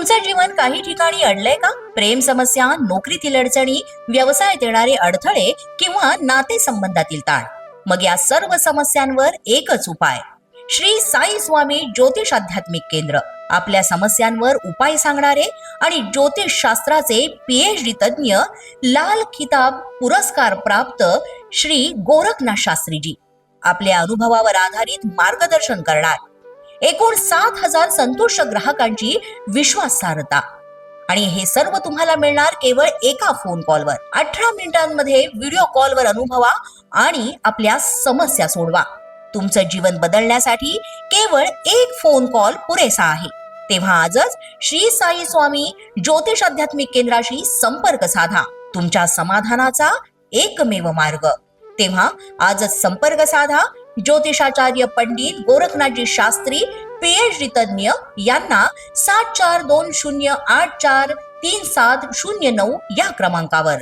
तुमचं जीवन काही ठिकाणी अडलंय का? प्रेम समस्या, नोकरीतील अडचणी, व्यवसायात येणारे अडथळे किंवा नातेसंबंधातील ताण. मग या सर्व समस्यांवर एकच उपाय. श्री साई स्वामी ज्योतिष आध्यात्मिक केंद्र. आपल्या समस्यांवर उपाय सांगणारे आणि ज्योतिष शास्त्राचे PhD तज्ञ, लाल खिताब पुरस्कार प्राप्त श्री गोरखनाथ शास्त्रीजी आपल्या अनुभवावर आधारित मार्गदर्शन करणार. एकूण 7,000 संतुष्ट ग्राहकांची विश्वासार्हता आणि हे सर्व तुम्हाला मिळणार केवळ एका फोन कॉलवर. 18 मिनिटांमध्ये व्हिडिओ कॉलवर अनुभवा आणि आपल्या समस्या सोडवा. तुमचं जीवन बदलण्यासाठी केवळ एक फोन कॉल पुरेसा आहे. तेव्हा आजच श्री साई स्वामी ज्योतिष आध्यात्मिक केंद्राशी संपर्क साधा. तुमच्या समाधानाचा एकमेव मार्ग. तेव्हा आजच संपर्क साधा. ज्योतिषाचार्य पंडित गोरखनाथजी शास्त्री PhD तज्ञ यांना 7420843709 या क्रमांकावर.